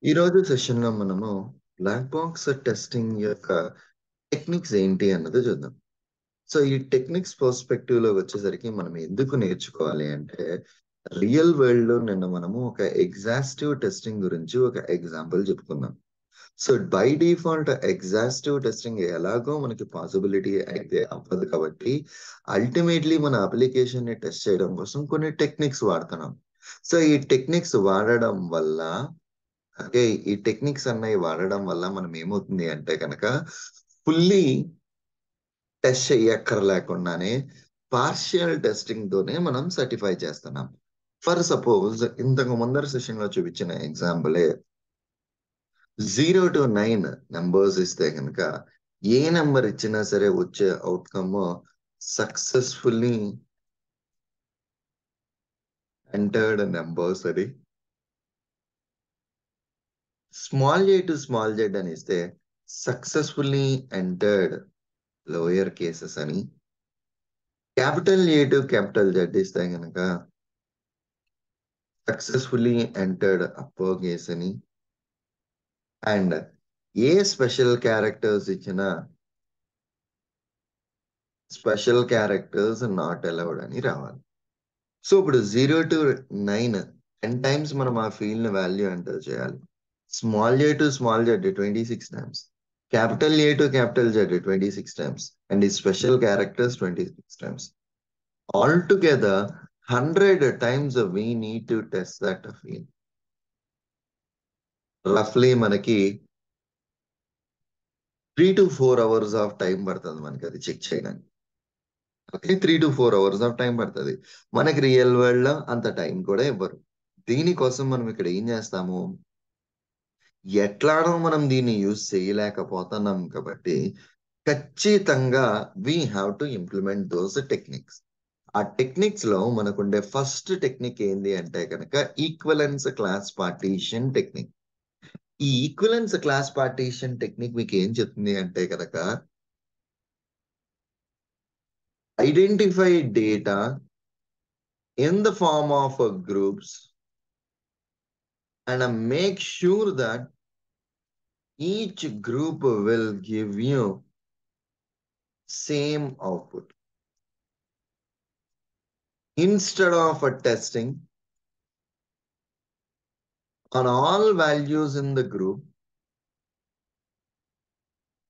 ఈరోజు సెషన్‌లో మనము బ్లాక్ బాక్స్ టెస్టింగ్ యొక్క టెక్నిక్స్ ఏంటి అన్నది చూద్దాం. సో, ఈ టెక్నిక్స్ పర్స్‌పెక్టివ్‌లో వచ్చేసరికి మనం ఎందుకు నేర్చుకోవాలి అంటే, రియల్ వరల్డ్‌లో నిన్న మనము ఒక ఎగ్జాస్టివ్ టెస్టింగ్ గురించి ఒక ఎగ్జాంపుల్ చెప్పుకున్నాం. So, by default exhaustive testing ఎలాగో మనకి పాసిబిలిటీ అయితే అవ్వదు కాబట్టి, అల్టిమేట్‌లీ మన అప్లికేషన్‌ని టెస్ట్ చేయడం కోసం కొన్ని టెక్నిక్స్ వాడుతున్నాం. సో, ఈ టెక్నిక్స్ వాడడం వల్ల అంటే ఈ టెక్నిక్స్ అన్నయి వాడడం వల్ల మనం ఏమవుతుంది అంటే గనక, ఫుల్లీ టెస్ట్ చెయ్యక్కర్లేకుండానే పార్షియల్ టెస్టింగ్‌తోనే మనం సర్టిఫై చేస్తున్నాం. ఫర్ సపోజ్ ఇంతకు ముందర సెషన్‌లో చూపించిన ఎగ్జాంపులే 0-9 నంబర్స్ ఇస్తే గనక, ఏ నంబర్ ఇచ్చినా సరే వచ్చే ఔట్‌కమ్ సక్సెస్‌ఫుల్లీ ఎంటర్డ్ నంబర్స్ అని. Small A to small Z అని ఇస్తే సక్సెస్‌ఫుల్లీ ఎంటర్డ్ లోయర్ కేసెస్ అని. Capital A to capital Z ఇస్తే గనక సక్సెస్‌ఫుల్లీ ఎంటర్డ్ అప్పర్ కేస్ అని. అండ్ ఏ స్పెషల్ క్యారెక్టర్స్ ఇచ్చినా స్పెషల్ క్యారెక్టర్స్ నాట్ అలౌడ్ అని రావాలి. సో, ఇప్పుడు 0-9 10 టైమ్స్ మనం ఆ ఫీల్డ్‌ని వాల్యూ ఎంటర్ చేయాలి. Small A to small Z 26 times. Capital A to capital Z 26 times. And ఈ special characters 26 times. Altogether 100 times we need to test that field. రఫ్లీ మనకి 3-4 అవర్స్ ఆఫ్ టైం పడతది మనకది చెక్ చేయడానికి. ఓకే. 3-4 అవర్స్ ఆఫ్ టైం పడతది. మనకి real వరల్డ్‌లో అంత టైం కూడా ఇవ్వరు. దీనికోసం మనం ఇక్కడ ఏం చేస్తాము, ఎట్లానో మనం దీన్ని యూజ్ చేయలేకపోతున్నాం కాబట్టి, ఖచ్చితంగా we have to implement those techniques. ఆ టెక్నిక్స్‌లో మనకుండే ఫస్ట్ టెక్నిక్ ఏంది అంటే గనక ఈక్వివలెన్స్ క్లాస్ పార్టీషన్ టెక్నిక్. ఈ ఈక్వివలెన్స్ క్లాస్ పార్టీషన్ టెక్నిక్ మీకేం చెప్తుంది అంటే గనక, identify data in the form of groups and make sure that each group will give you same output. Instead of testing on all values in the group,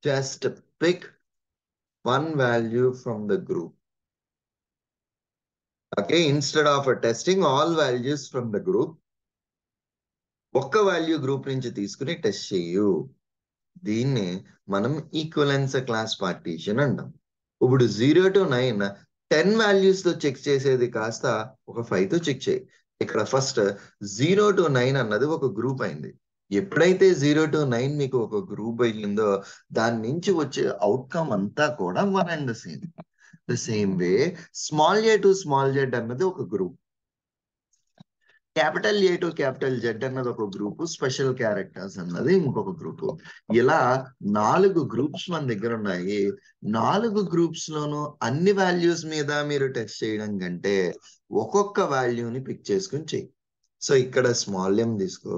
just pick one value from the group. Okay, instead of testing all values from the group, ఒక్క value group నుంచి తీసుకుని test చేయు. దీన్నే మనం equivalence class partition అంటాం. ఇప్పుడు 0-9 10 values తో check చేసేది కాస్త ఒక 5 తో చెక్ చేయి. ఇక్కడ ఫస్ట్ 0-9 అన్నది ఒక గ్రూప్ అయింది. ఎప్పుడైతే 0-9 మీకు ఒక గ్రూప్ అయ్యిందో దాని నుంచి వచ్చే అవుట్‌కమ్ అంతా కూడా one and the same. The same way small A to small Z అన్నది ఒక group. Capital A to capital Z అన్నది ఒక గ్రూపు. స్పెషల్ క్యారెక్టర్స్ అన్నది ఇంకొక గ్రూపు. ఇలా 4 గ్రూప్స్ మన దగ్గర ఉన్నాయి. 4 గ్రూప్స్ లోనూ అన్ని వాల్యూస్ మీద మీరు టెస్ట్ చేయడం కంటే ఒక్కొక్క వాల్యూని పిక్ చేసుకుని చెయ్యి. సో ఇక్కడ స్మాల్ ఎం తీసుకో,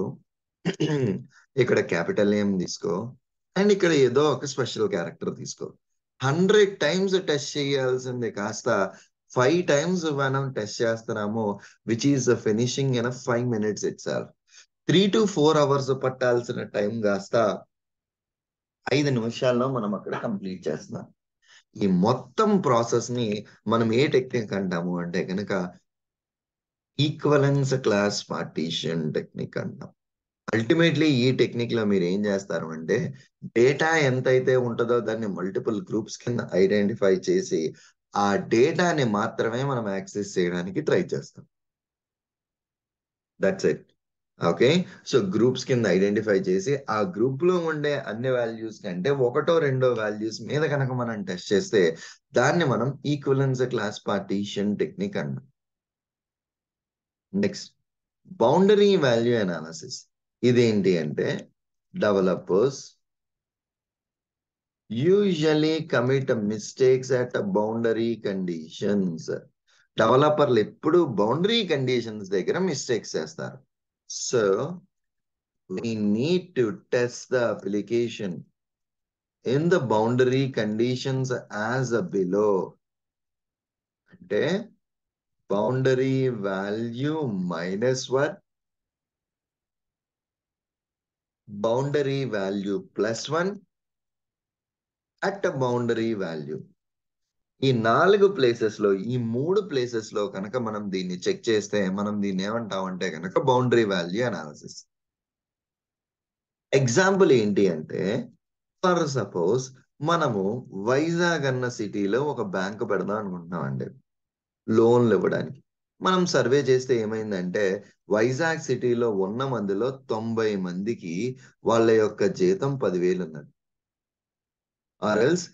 ఇక్కడ క్యాపిటల్ ఎం తీసుకో, అండ్ ఇక్కడ ఏదో ఒక స్పెషల్ క్యారెక్టర్ తీసుకో. 100 టైమ్స్ టెస్ట్ చేయాల్సింది కాస్త 5 టైమ్స్ మనం టెస్ట్ చేస్తున్నాము, which is finishing in 5 minutes itself. 3-4 hours పట్టాల్సిన టైం కాస్త 5 నిమిషాల్లో మనం అక్కడ కంప్లీట్ చేస్తున్నాం. ఈ మొత్తం ప్రాసెస్ ని మనం ఏ టెక్నిక్ అంటాము అంటే కనుక ఈక్వలెన్స్ క్లాస్ పార్టీషన్ టెక్నిక్ అంటాం. అల్టిమేట్లీ ఈ టెక్నిక్ లో మీరు ఏం చేస్తారు అంటే, డేటా ఎంతైతే ఉంటుందో దాన్ని మల్టిపుల్ గ్రూప్స్ కింద ఐడెంటిఫై చేసి ఆ డేటాని మాత్రమే మనం యాక్సెస్ చేయడానికి ట్రై చేస్తాం. That's it. Okay. So groups కింద ఐడెంటిఫై చేసి ఆ గ్రూప్ లో ఉండే అన్ని వాల్యూస్ కంటే ఒకటో రెండో వాల్యూస్ మీద కనుక మనం టెస్ట్ చేస్తే దాన్ని మనం ఈక్వలెన్స్ క్లాస్ పార్టీషన్ టెక్నిక్ అంటాం. Next, boundary value analysis. ఇదేంటి అంటే, developers usually commit mistakes at boundary conditions. డెవలపర్లు ఎప్పుడు బౌండరీ కండిషన్స్ దగ్గర మిస్టేక్స్ చేస్తారు. So we need to test the application in the boundary conditions as below. అంటే boundary value -1, boundary value +1 at a boundary value. ఈ 4 places లో, ఈ 3 places లో కనుక మనం దీన్ని చెక్ చేస్తే మనం దీన్ని ఏమంటామంటే కనుక బౌండరీ వాల్యూ అనాలిసిస్. ఎగ్జాంపుల్ ఏంటి అంటే, ఫర్ సపోజ్ మనము వైజాగ్ అన్న సిటీలో ఒక బ్యాంకు పెడదాం అనుకుంటున్నామండి లోన్లు ఇవ్వడానికి. మనం సర్వే చేస్తే ఏమైందంటే వైజాగ్ సిటీలో ఉన్న మందిలో 90 మందికి వాళ్ళ యొక్క జీతం 10,000 ఉన్నది. ఆర్ ఎల్స్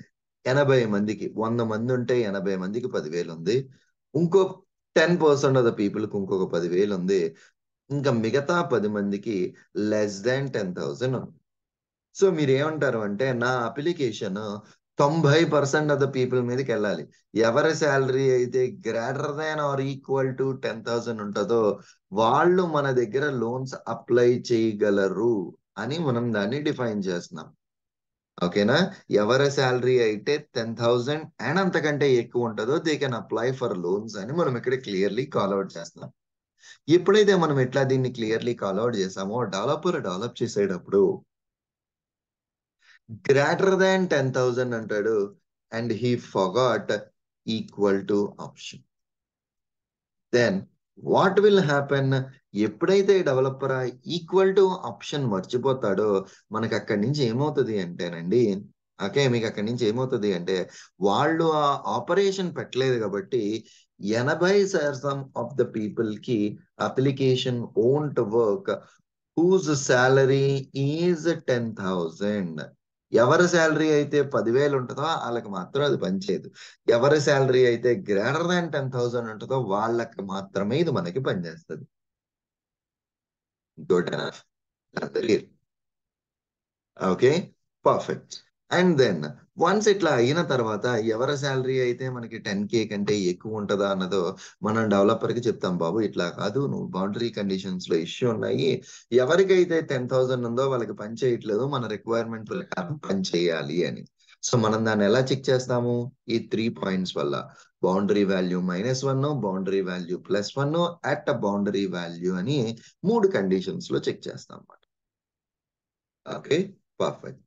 80 మందికి, 100 మంది ఉంటే 80 మందికి 10,000 ఉంది. ఇంకో 10% ఆఫ్ ద పీపుల్కి ఇంకొక 10,000 ఉంది. ఇంకా మిగతా 10 మందికి లెస్ దాన్ 10,000 ఉంది. సో మీరేమంటారు అంటే, నా అప్లికేషన్ 90% ఆఫ్ ద పీపుల్ మీదకి వెళ్ళాలి. ఎవరి శాలరీ అయితే greater than or equal to 10,000 ఉంటుందో వాళ్ళు మన దగ్గర లోన్స్ అప్లై చేయగలరు అని మనం దాన్ని డిఫైన్ చేస్తున్నాం. ఓకేనా? ఎవరి శాలరీ అయితే 10,000 అండ్ అంతకంటే ఎక్కువ ఉంటుందో they can apply for loans అని మనం ఇక్కడ క్లియర్లీ కాల్ అవుట్ చేస్తున్నాం. ఎప్పుడైతే మనం ఇట్లా దీన్ని క్లియర్లీ కాల్ అవుట్ చేసామో, డెవలపర్ డెవలప్ చేసేటప్పుడు గ్రేటర్ దాన్ 10,000 అంటాడు and he forgot equal to option. Then what will happen? ఎప్పుడైతే డెవలపర్ ఈక్వల్ టు ఆప్షన్ మర్చిపోతాడో మనకి అక్కడి నుంచి ఏమవుతుంది అంటేనండి, ఓకే, మీకు అక్కడి నుంచి ఏమవుతుంది అంటే వాళ్ళు ఆ ఆపరేషన్ పెట్టలేదు కాబట్టి 80% ఆఫ్ ద పీపుల్ కి application won't work whose salary is 10,000. ఎవరి శాలరీ అయితే 10,000 ఉంటుందో వాళ్ళకి మాత్రం అది పనిచేయదు. ఎవరి శాలరీ అయితే గ్రేటర్ దాన్ 10,000 ఉంటుందో వాళ్ళకి మాత్రమే ఇది మనకి పనిచేస్తుంది. Good enough. Okay, perfect. And then once ఇట్లా అయిన తర్వాత ఎవరి శాలరీ అయితే మనకి 10K కంటే ఎక్కువ ఉంటుందా అన్నదో మనం డెవలపర్ కి చెప్తాం, బాబు ఇట్లా కాదు, నువ్వు బౌండరీ కండిషన్స్ లో ఇష్యూ ఉన్నాయి, ఎవరికైతే 10,000 ఉందో వాళ్ళకి పని చేయట్లేదు, మన రిక్వైర్మెంట్ ప్రకారం పని చేయాలి అని. సో మనం దాన్ని ఎలా చెక్ చేస్తాము? ఈ 3 పాయింట్స్ వల్ల, boundary value -1, boundary value +1 at boundary value అని 3 కండిషన్స్ లో చెక్ చేస్తాం అన్నమాట. Okay, perfect.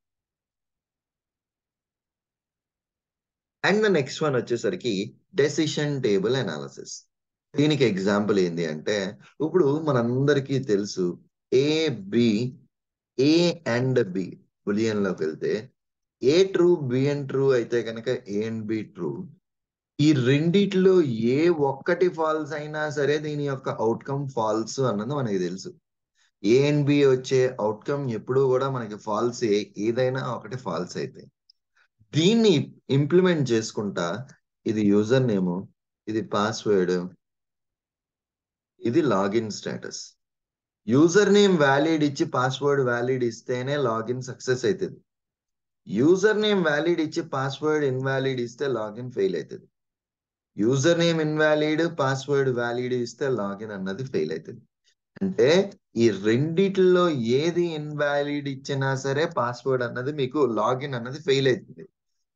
And the next one వచ్చేసరికి డెసిషన్ టేబుల్ అనాలిసిస్. దీనికి ఎగ్జాంపుల్ ఏంటి అంటే, ఇప్పుడు మనందరికీ తెలుసు A B, A and B Boolean లోకి వెళ్తే A true, B and true అయితే కనుక ఏ అండ్ బి ట్రూ. ఈ రెండిట్లో ఏ ఒక్కటి ఫాల్స్ అయినా సరే దీని యొక్క అవుట్కమ్ ఫాల్స్ అన్నది మనకి తెలుసు. ఏ అండ్ బి వచ్చే అవుట్కమ్ ఎప్పుడూ కూడా మనకి ఫాల్స్, ఏదైనా ఒకటి ఫాల్స్ అయితే దీన్ని ఇంప్లిమెంట్ చేసుకుంటా, ఇది యూజర్ నేమ్, ఇది పాస్వర్డ్, ఇది login status. User name valid ఇచ్చి పాస్వర్డ్ వ్యాలిడ్ ఇస్తేనే లాగిన్ సక్సెస్ అవుతుంది. యూజర్ నేమ్ వ్యాలిడ్ ఇచ్చి పాస్వర్డ్ ఇన్వాలిడ్ ఇస్తే లాగిన్ ఫెయిల్ అవుతుంది. User name invalid, password valid ఇస్తే లాగిన్ అన్నది ఫెయిల్ అవుతుంది. అంటే ఈ రెండిట్లో ఏది ఇన్వాలిడ్ ఇచ్చినా సరే పాస్వర్డ్ అన్నది మీకు లాగిన్ అన్నది ఫెయిల్ అవుతుంది.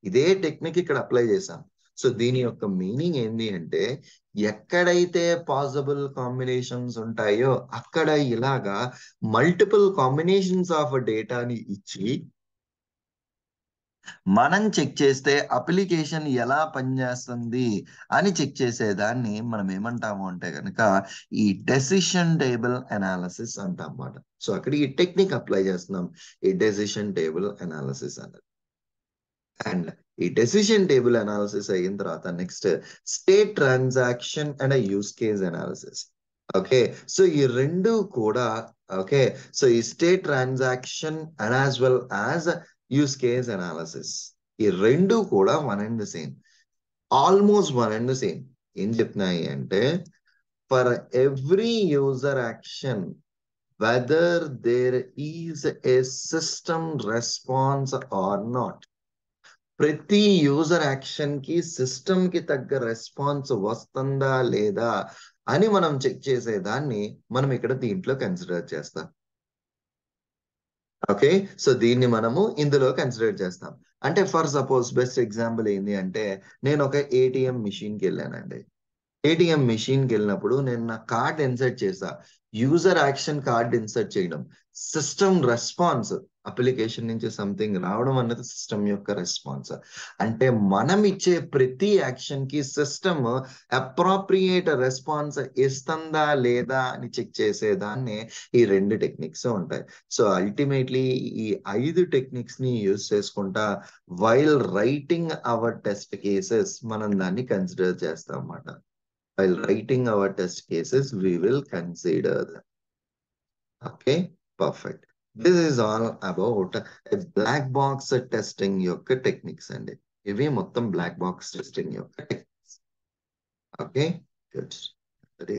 ఇదే టెక్నిక్ ఇక్కడ అప్లై చేశాం. సో దీని యొక్క మీనింగ్ ఏంటి అంటే, ఎక్కడైతే పాసిబుల్ కాంబినేషన్స్ ఉంటాయో అక్కడ ఇలాగా మల్టిపుల్ కాంబినేషన్స్ ఆఫ్ డేటాని ఇచ్చి మనం చెక్ చేస్తే అప్లికేషన్ ఎలా పనిచేస్తుంది అని చెక్ చేసేదాన్ని మనం ఏమంటాము అంటే కనుక ఈ డెసిషన్ టేబుల్ అనాలిసిస్ అంటాం అన్నమాట. సో అక్కడ ఈ టెక్నిక్ అప్లై చేస్తున్నాం, ఈ డెసిషన్ టేబుల్ అనాలిసిస్ అన్నది. అండ్ ఈ డెసిషన్ టేబుల్ అనాలిసిస్ అయిన తర్వాత next state transaction and use case analysis. Okay, so ఈ రెండు కూడా, ఓకే, సో ఈ state transaction and as well as use case analysis, ఈ రెండు కూడా one and same, almost one and same. ఏం చెప్తున్నాయి అంటే, for every user action whether there is a system response or not, ప్రతి యూజర్ యాక్షన్ కి system కి తగ్గ రెస్పాన్స్ వస్తుందా లేదా అని మనం చెక్ చేసేదాన్ని మనం ఇక్కడ దీంట్లో కన్సిడర్ చేస్తాం. ఓకే. సో దీన్ని మనము ఇందులో కన్సిడర్ చేస్తాం. అంటే ఫర్ సపోజ్ బెస్ట్ ఎగ్జాంపుల్ ఏంది అంటే నేను ఒక ఏటీఎం మెషిన్‌కి వెళ్ళానండి. ఏటీఎం మెషిన్‌కెళ్ళినప్పుడు నేను నా కార్డ్ ఇన్సర్ట్ చేశా. యూజర్ యాక్షన్ కార్డ్ ఇన్సర్ట్ చేయడం. సిస్టమ్ రెస్పాన్స్ అప్లికేషన్ నుంచి సంథింగ్ రావడం అన్నది సిస్టమ్ యొక్క రెస్పాన్స్. అంటే మనం ఇచ్చే ప్రతి యాక్షన్‌కి సిస్టమ్ అప్రోప్రియేట్ రెస్పాన్స్ ఇస్తుందా లేదా అని చెక్ చేసేదాన్నే ఈ 2 టెక్నిక్స్ ఉంటాయి. సో అల్టిమేట్‌లీ ఈ 5 టెక్నిక్స్‌ని యూజ్ చేసుకుంటా while writing hour test cases మనం దాన్ని కన్సిడర్ చేస్తామన్నమాట. While writing our test cases, we will consider them. Okay, perfect. This is all about a black box testing యొక్క టెక్నిక్స్ అండి. ఇవి మొత్తం బ్లాక్ బాక్స్ టెస్టింగ్ యొక్క టెక్నిక్స్. Okay, good.